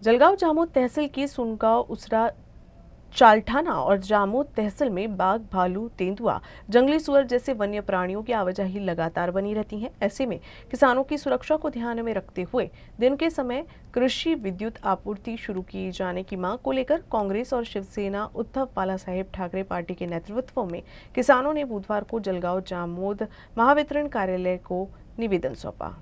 जलगांव जामोद तहसील की सुनगांव उसरा चालठाना और जामोद तहसील में बाघ, भालू, तेंदुआ, जंगली सुअर जैसे वन्य प्राणियों की आवाजाही लगातार बनी रहती है। ऐसे में किसानों की सुरक्षा को ध्यान में रखते हुए दिन के समय कृषि विद्युत आपूर्ति शुरू किए जाने की मांग को लेकर कांग्रेस और शिवसेना उद्धव बालासाहेब ठाकरे पार्टी के नेतृत्व में किसानों ने बुधवार को जलगांव जामोद महावितरण कार्यालय को निवेदन सौंपा।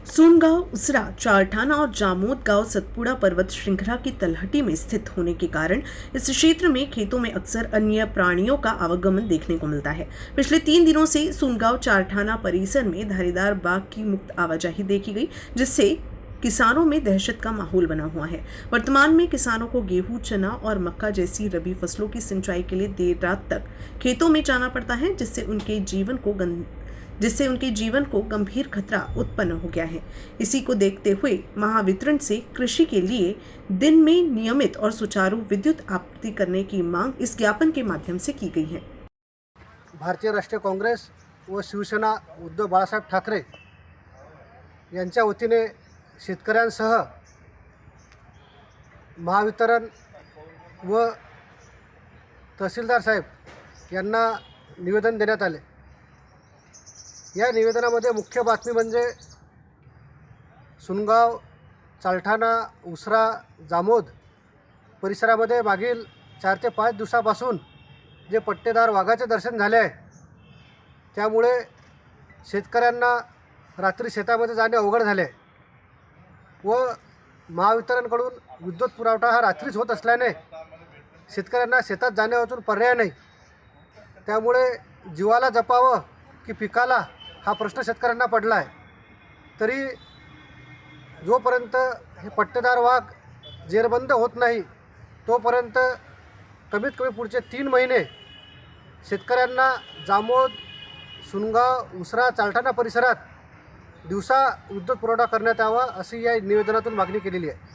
सोनगांव, उसरा, चारठाना और जामोद गांव सतपुड़ा पर्वत श्रृंखला की तलहटी में स्थित होने के कारण इस क्षेत्र में खेतों में अक्सर अन्य प्राणियों का आवागमन देखने को मिलता है। पिछले 3 दिनों से सोनगांव चारठाना परिसर में धारीदार बाघ की मुक्त आवाजाही देखी गई, जिससे किसानों में दहशत का माहौल बना हुआ है। वर्तमान में किसानों को गेहूं, चना और मक्का जैसी रबी फसलों की सिंचाई के लिए देर रात तक खेतों में जाना पड़ता है, जिससे उनके जीवन को गंभीर खतरा उत्पन्न हो गया है। इसी को देखते हुए महावितरण से कृषि के लिए दिन में नियमित और सुचारू विद्युत आपूर्ति करने की मांग इस ज्ञापन के माध्यम से की गई है। भारतीय राष्ट्रीय काँग्रेस व शिवसेना उद्धव बाळासाहेब ठाकरे यांच्या वतीने शेतकऱ्यांसह महावितरण व तहसीलदार साहेब यांना निवेदन देण्यात आले। या निवेदनामध्ये मुख्य बातमी म्हणजे सुनगाव, चालठाना, उसरा, जामोद परिसरामध्ये मागील 4 ते 5 दिवसापासून जे पट्टेदार वाघाचे दर्शन झाले आहे, त्यामुळे शेतकऱ्यांना रात्री शेतामध्ये जाणे अवघड झाले व महावितरणकडून विद्युत पुरवठा हा रात्रीच होत असल्याने शेतकऱ्यांना शेतात जाण्यावाचून पर्याय नाही। त्यामुळे जीवाला जपावं की पिकाला हा प्रश्न शेतकऱ्यांना पडला आहे। तरी जोपर्यंत हे पट्टेदार वाघ जेरबंद होत नाही तोपर्यंत कमीत कमी पुढचे 3 महिने शेतकऱ्यांना जामोद, सुनगाव, उसरा, चालठाना परिसरात दिवसा विद्युत पुरवठा करण्यात यावा अशी या निवेदनातून मागणी केलेली आहे।